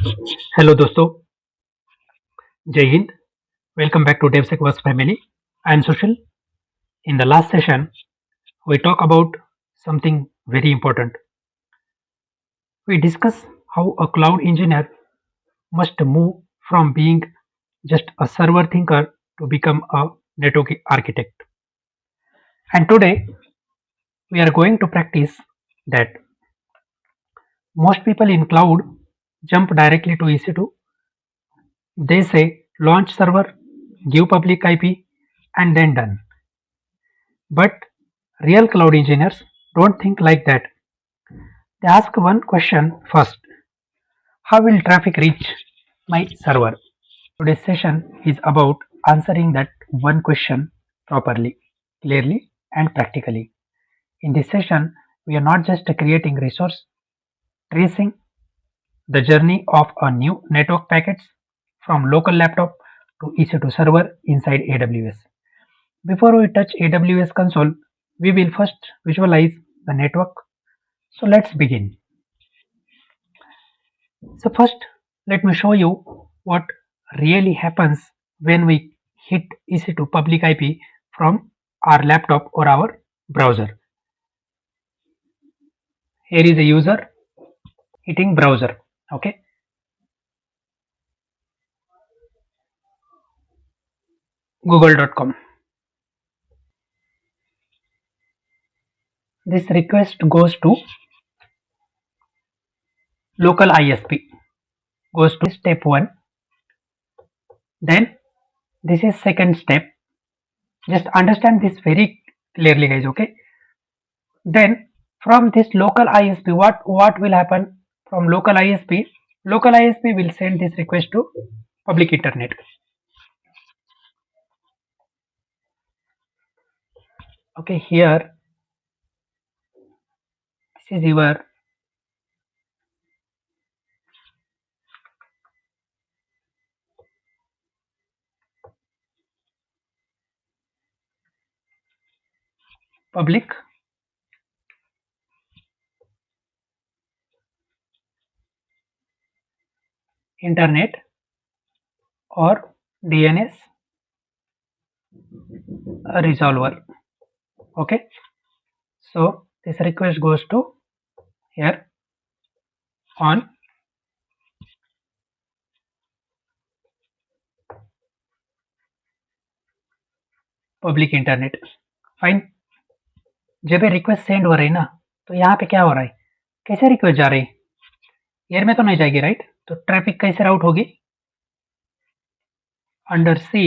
Hello दोस्तों, जय Hind. Welcome back to DevSecOps family. I am Sushil. In the last session, we talk about something very important. We discuss how a cloud engineer must move from being just a server thinker to become a network architect. And today, we are going to practice that. Most people in cloud jump directly to EC2. They say launch server, give public IP, and then done. But real cloud engineers don't think like that. They ask one question first: how will traffic reach my server? Today's session is about answering that one question properly, clearly, and practically. In this session, we are not just creating resource, tracing the journey of a new network packets from local laptop to EC2 server inside AWS. Before we touch AWS console, we will first visualize the network. So let's begin. So first, let me show you what really happens when we hit EC2 public IP from our laptop or our browser. Here is a user hitting browser. Okay. Google.com. This request goes to local ISP. Goes to step 1. Then this is second step. Just understand this very clearly, guys. Okay. Then from this local ISP, what will happen from local ISP? Local ISP will send this request to public internet. Okay, here this is your public internet or DNS resolver. Okay, so this request goes to here on public internet. Fine, जब ये request send हो रही ना, तो यहाँ पे क्या हो रहा है, कैसे रिक्वेस्ट जा रही है, एयर में तो नहीं जाएगी, राइट? तो ट्रैफिक कैसे राउट होगी? Under sea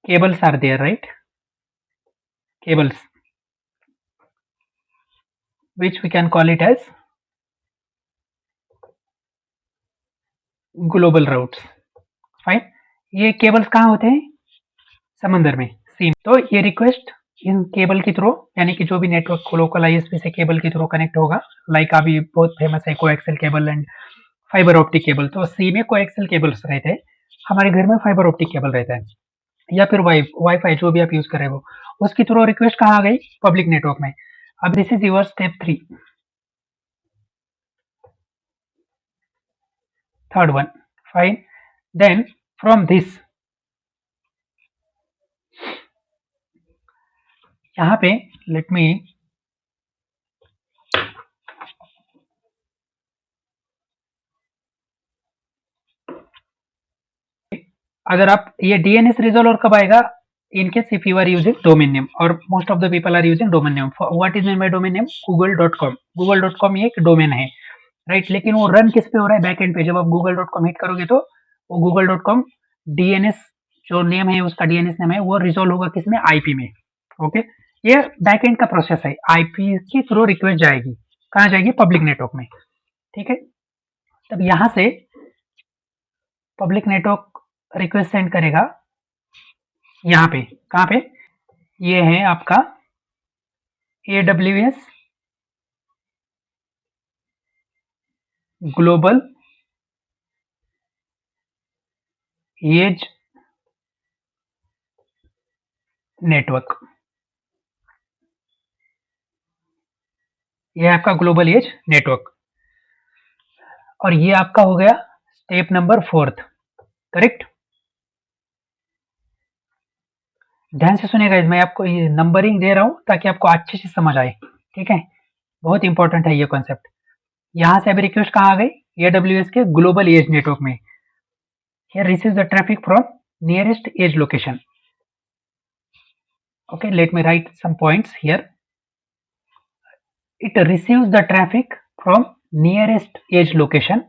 cables are there, right? Cables, which we can call it as global routes. Fine, ये केबल्स कहाँ होते हैं? समंदर में, सी. तो ये रिक्वेस्ट इन केबल के थ्रू, यानी कि जो भी नेटवर्क लोकल आईएसपी से केबल के थ्रू कनेक्ट होगा, लाइक अभी बहुत फेमस है coaxial cable and fibre optic cable. तो सी में कोएक्सियल केबल्स रहते हैं, हमारे घर में फाइबर ऑप्टिक केबल रहता है, या फिर वाईफाई जो भी आप यूज कर रहे हो, उसके थ्रू रिक्वेस्ट कहाँ आ गई? पब्लिक नेटवर्क में. अब this is your step 3, third one. Fine. Then from this, यहाँ पे let me अगर आप ये DNS रिजोल्वर कब आएगा? In case if you are using domain name, or most of the people are using domain name. What is meant by domain name? Google.com. Google.com ये एक domain है, राइट? लेकिन वो रन किस पे हो रहा है? बैक एंड पे. जब आप Google.com हिट करोगे तो वो Google.com DNS जो नेम है, उसका DNS नेम है, वो रिजोल्व होगा किसमें? IP में. ओके, ये बैक एंड का प्रोसेस है. IP के थ्रू रिक्वेस्ट जाएगी, कहाँ जाएगी? पब्लिक नेटवर्क में. ठीक है, तब यहां से पब्लिक नेटवर्क रिक्वेस्ट सेंड करेगा यहाँ पे. कहाँ पे? ये है आपका AWS ग्लोबल एज नेटवर्क. ये आपका ग्लोबल एज नेटवर्क, और ये आपका हो गया स्टेप नंबर 4th, करेक्ट। ध्यान से सुनिएगा, मैं आपको ये नंबरिंग दे रहा हूं ताकि आपको अच्छे से समझ आए, ठीक है। बहुत इंपॉर्टेंट है ये कॉन्सेप्ट। यहां से अभी रिक्वेस्ट कहाँ आ गई, AWS के ग्लोबल एज नेटवर्क में। Here receives the traffic from nearest edge location. Okay, let me write some points here. It receives the traffic from nearest edge location.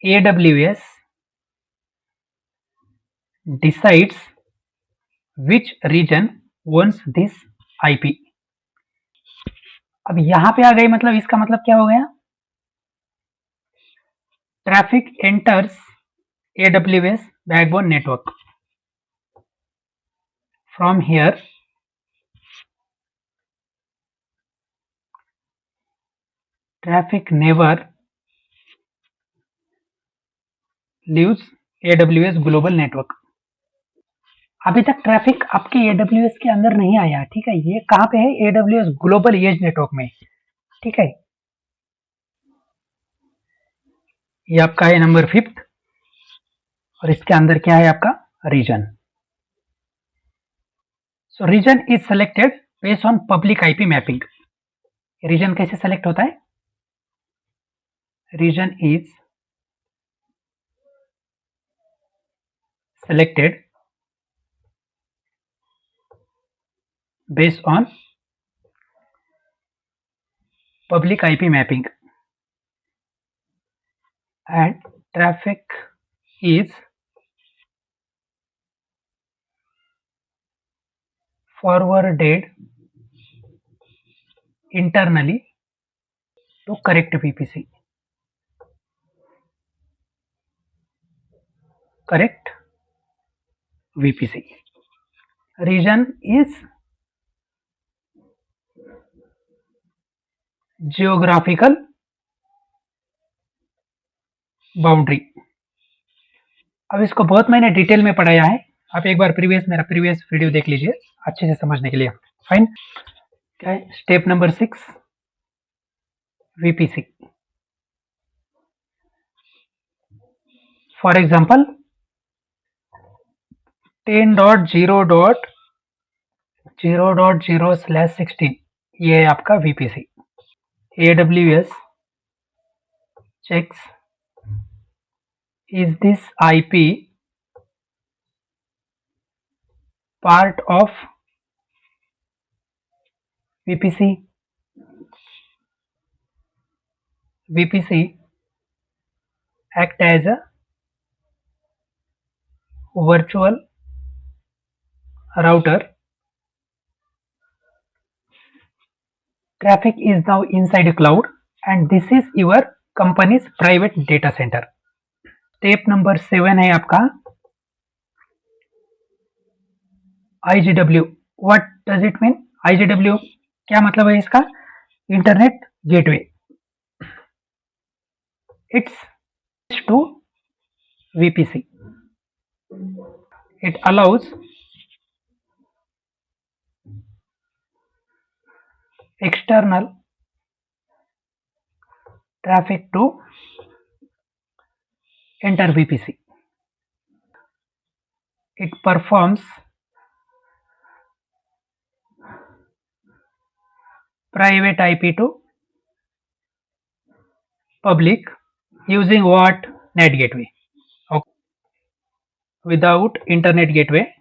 AWS decides which region wants this IP. अब यहां पे आ गई, मतलब इसका मतलब क्या हो गया, traffic enters AWS backbone network. From here, traffic never leaves AWS global network. अभी तक ट्रैफिक आपके AWS के अंदर नहीं आया, ठीक है। ये कहां पे है, AWS ग्लोबल एज नेटवर्क में, ठीक है। ये आपका है नंबर 5th, और इसके अंदर क्या है आपका, region. So region is selected based on public IP mapping. Region कैसे सेलेक्ट होता है, region is selected based on public IP mapping, and traffic is forwarded internally to correct VPC. Correct VPC. Region is geographical boundary. अब इसको बहुत मैंने detail में पढ़ाया है, आप एक बार मेरा प्रीवियस वीडियो देख लीजिए अच्छे से समझने के लिए। फाइन, क्या है step number 6, VPC। For example 10.0.0/16, ये है आपका VPC। AWS checks is this IP part of VPC? VPC act as a virtual router. Traffic is now inside a cloud, and this is your company's private data center. Step number 7 है आपका IGW. What does it mean? IGW क्या मतलब है इसका, internet gateway. It's to VPC. It allows external traffic to enter VPC. It performs private IP to public using what, net gateway. Okay. Without internet gateway,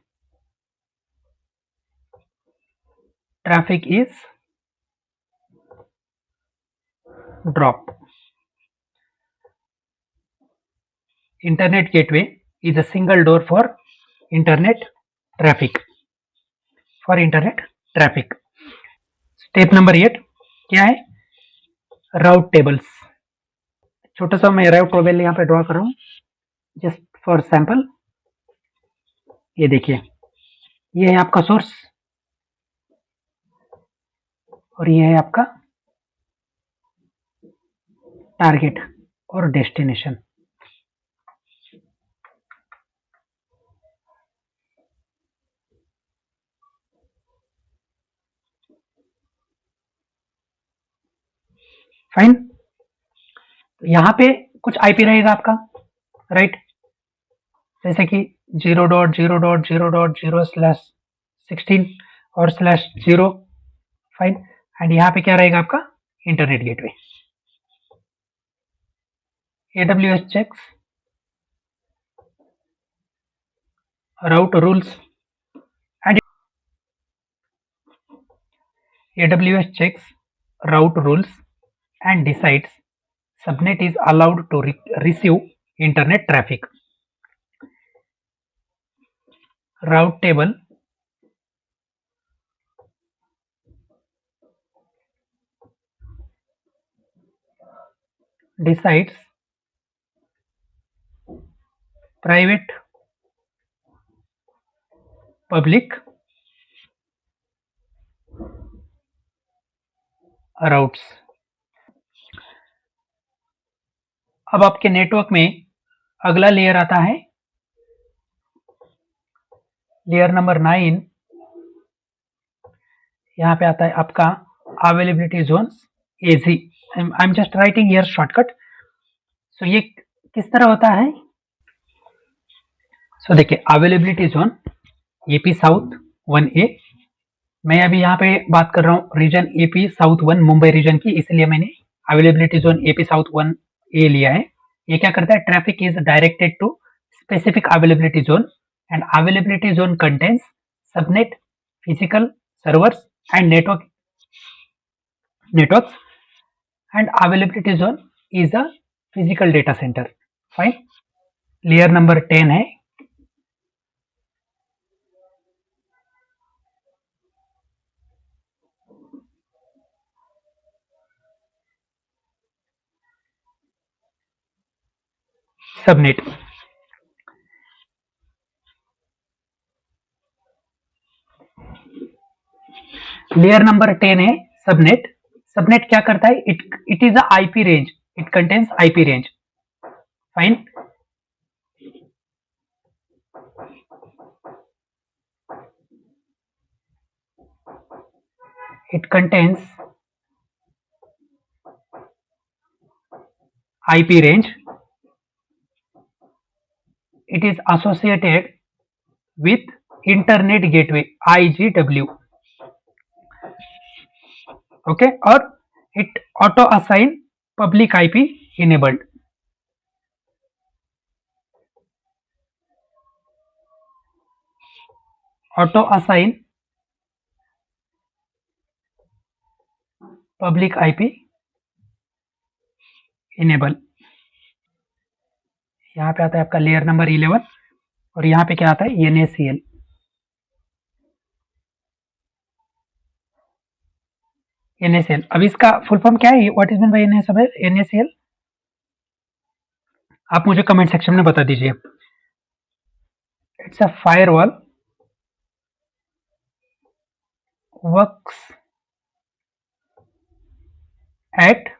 traffic is dropped. Internet gateway is a single door for internet traffic. For internet traffic. Step number 8 क्या है, राउट tables. छोटा सा मैं राउट table यहाँ पे draw कर रहा हूँ जस्ट फॉर सैंपल। ये देखिए, ये है आपका सोर्स और ये है आपका टारगेट और डेस्टिनेशन। फाइन, तो यहाँ पे कुछ आईपी रहेगा आपका, राइट, जैसे कि 0.0.0.0/16 और /0, फाइन। एंड यहाँ पे क्या रहेगा आपका internet gateway. AWS checks route rules and AWS checks route rules and decides subnet is allowed to receive internet traffic. Route table decides private, public routes. अब आपके नेटवर्क में अगला लेयर आता है लेयर नंबर 9। यहाँ पे आता है आपका availability zones, AZ। I am just writing here shortcut. So ये किस तरह होता है? सो देखिए, availability zone AP south 1A। मैं अभी यहाँ पे बात कर रहा हूँ region AP south 1 Mumbai region की, इसलिए मैंने availability zone AP south 1A लिया है। ये क्या करता है? Traffic is directed to specific availability zone and availability zone contains subnet, physical servers and networks and availability zone is a physical data center. Fine. Layer number 10 है subnet. Layer number 10 है subnet. Subnet क्या करता है? It is a IP range, it contains IP range. Fine. It contains IP range. It is associated with Internet Gateway IGW. Okay, or it auto assign public IP enabled. Auto assign public IP enable। यहाँ पे आता है आपका layer number 11 और यहाँ पे क्या आता है? NACL। NACL, अब इसका फुल फॉर्म क्या है? What is mean by NACL? आप मुझे कमेंट सेक्शन में बता दीजिए। It's a firewall works at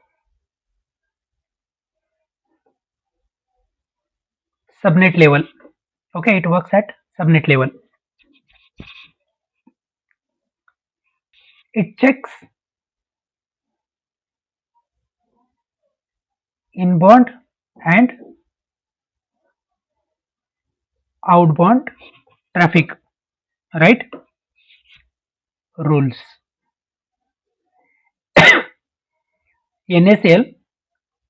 subnet level. Okay, it works at subnet level. It checks inbound and outbound traffic, right? Rules. NACL,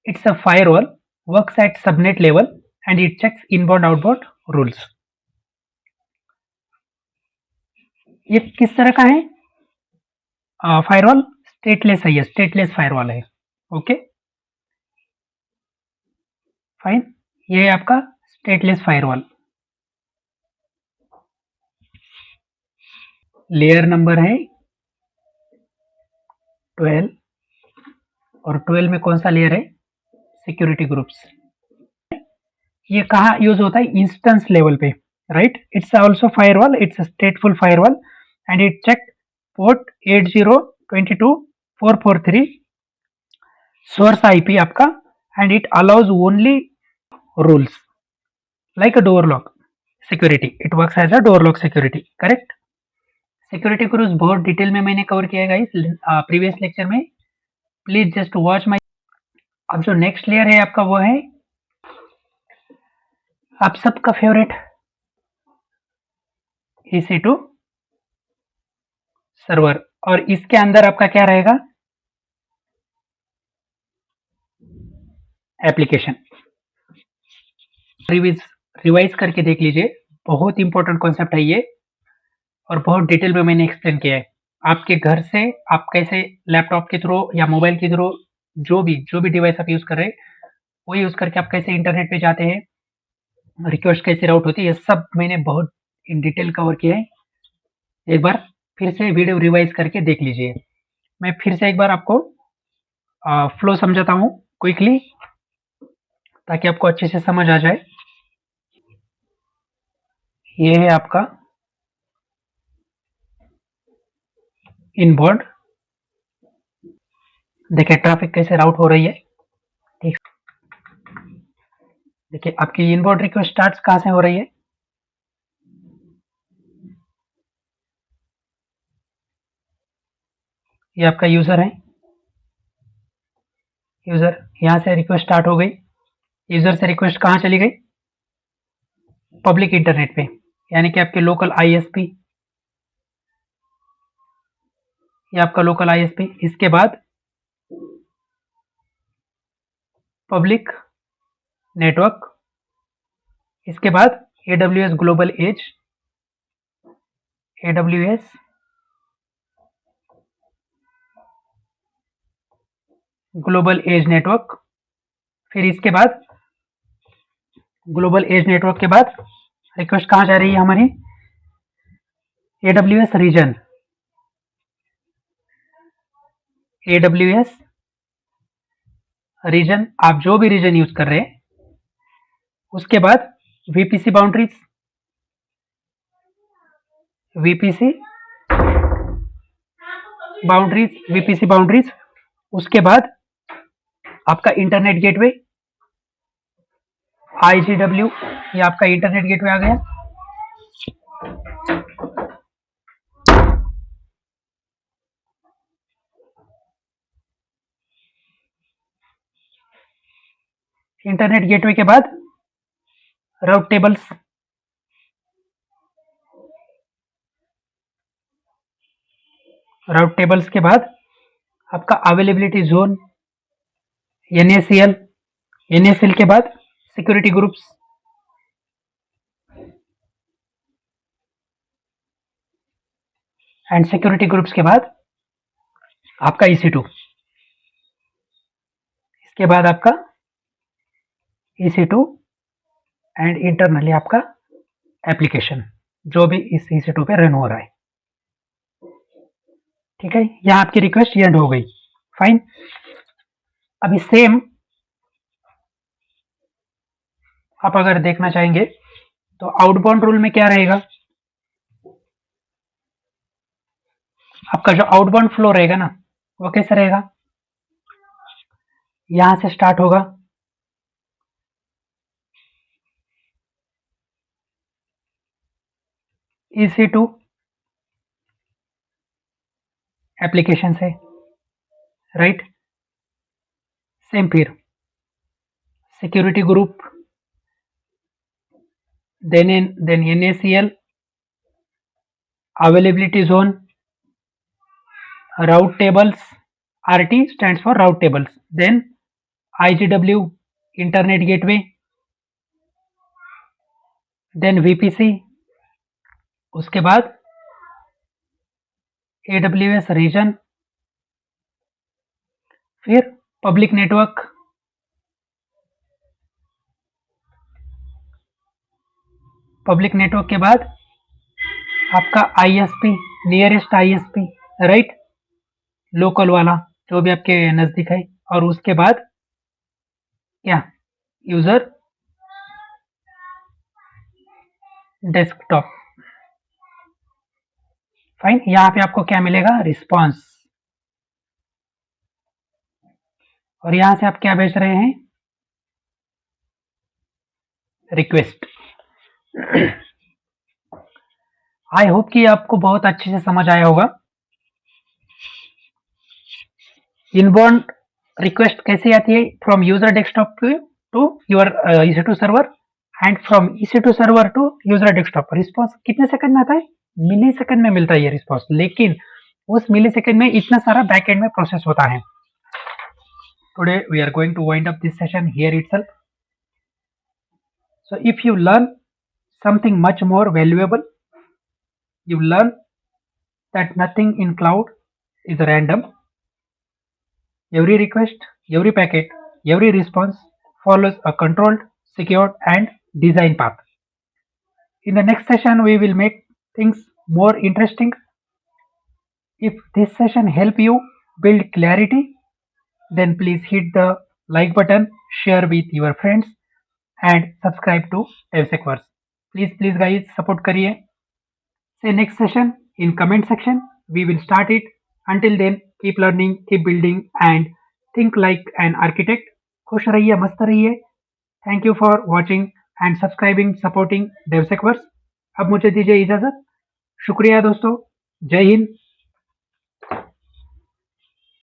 it's a firewall, works at subnet level and it checks inbound outbound rules. ये किस तरह का है? Firewall stateless है, ये stateless firewall है। Okay, fine. ये है आपका स्टेटलेस फायरवॉल। लेयर नंबर है 12 और 12 में कौन सा लेयर है? Security groups. ये कहाँ यूज होता है? इंस्टेंस लेवल पे, right? It's also firewall, it's stateful firewall and it check port 80.22.443 source IP आपका and it allows only rules like a door lock security. It works as a door lock security, correct? Security groups बहुत detail में मैंने cover किया है guys previous lecture में, please just watch my. अब जो next layer है आपका वो है आप सबका फेवरेट EC2 सर्वर, और इसके अंदर आपका क्या रहेगा, एप्लीकेशन। रिवाइज करके देख लीजिए, बहुत इंपॉर्टेंट कॉन्सेप्ट है ये, और बहुत डिटेल में मैंने एक्सप्लेन किया है। आपके घर से आप कैसे लैपटॉप के थ्रू या मोबाइल के थ्रू जो भी डिवाइस आप यूज कर रहे हैं, वो यूज करके आप कैसे इंटरनेट पे जाते हैं, रिक्वेस्ट कैसे राउट होती है, ये सब मैंने बहुत इन डिटेल कवर किया है। एक बार फिर से वीडियो रिवाइज करके देख लीजिए। मैं फिर से एक बार आपको फ्लो समझाता हूँ क्विकली, ताकि आपको अच्छे से समझ आ जाए। ये है आपका इनबोर्ड, देखिए ट्रैफिक कैसे राउट हो रही है। ठीक, देखिए आपकी इनबोर्ड रिक्वेस्ट स्टार्ट कहाँ से हो रही है, ये आपका यूजर है, यूजर यहाँ से रिक्वेस्ट स्टार्ट हो गई, यूजर से रिक्वेस्ट कहाँ चली गई, पब्लिक इंटरनेट पे, यानी कि आपके लोकल आईएसपी, ये आपका लोकल आईएसपी। इसके बाद पब्लिक नेटवर्क, इसके बाद AWS global edge, AWS global edge network. फिर इसके बाद ग्लोबल एज नेटवर्क के बाद रिक्वेस्ट कहाँ जा रही है हमारी, एडब्ल्यूएस रीजन, एडब्ल्यूएस रीजन, आप जो भी रीजन यूज कर रहे हैं। उसके बाद VPC boundaries, VPC boundaries, VPC boundaries. उसके बाद आपका इंटरनेट गेटवे, आईजीडब्ल्यू, ये आपका इंटरनेट गेटवे आ गया। इंटरनेट गेटवे के बाद राउट टेबल्स, राउट टेबल्स के बाद आपका अवेलेबिलिटी जोन, एनएसीएल, एनएसएल के बाद security groups, and security groups के बाद आपका EC2, इसके बाद आपका EC2 एंड इंटरनली आपका एप्लीकेशन, जो भी इस EC2 पे रन हो रहा है। ठीक है, यहाँ आपकी रिक्वेस्ट एंड हो गई, फाइन। अभी सेम आप अगर देखना चाहेंगे तो आउटबाउंड रूल में क्या रहेगा, आपका जो आउटबाउंड फ्लो रहेगा ना, वो कैसे रहेगा, यहां से स्टार्ट होगा, EC2 एप्लीकेशन से, राइट। सेम फिर security group, then NACL, availability zone, route tables, RT stands for route tables, then IGW internet gateway, then VPC, उसके बाद AWS region, फिर पब्लिक नेटवर्क, पब्लिक नेटवर्क के बाद आपका ISP, nearest ISP, right, local वाला जो भी आपके नजदीक है, और उसके बाद क्या, यूजर डेस्कटॉप, फाइन। यहाँ पे आपको क्या मिलेगा, रिस्पॉन्स, और यहां से आप क्या भेज रहे हैं, रिक्वेस्ट। आई होप कि आपको बहुत अच्छे से समझ आया होगा। इनबाउंड रिक्वेस्ट कैसे आती है, from user desktop to your EC2 server, and from EC2 server to user desktop. Response कितने सेकंड में आता है? मिली सेकंड में मिलता है ये रिस्पॉन्स, लेकिन उस मिली सेकंड में इतना सारा बैक एंड में प्रोसेस होता है। Today we are going to wind up this session here itself. So if you learn something much more valuable, you learn that nothing in cloud is random. Every request, every packet, every response follows a controlled, secured and designed path. In the next session, we will make things more interesting. If this session help you build clarity, then please hit the like button, share with your friends and subscribe to DevSecWars. Please guys support करिए. Say next session in comment section. We will start it. Until then, keep learning, keep building and think like an architect. खुश रहिए, मस्त रहिए. Thank you for watching and subscribing, supporting DevSecWars. अब मुझे दीजिए इजाजत. शुक्रिया दोस्तों. जय हिंद.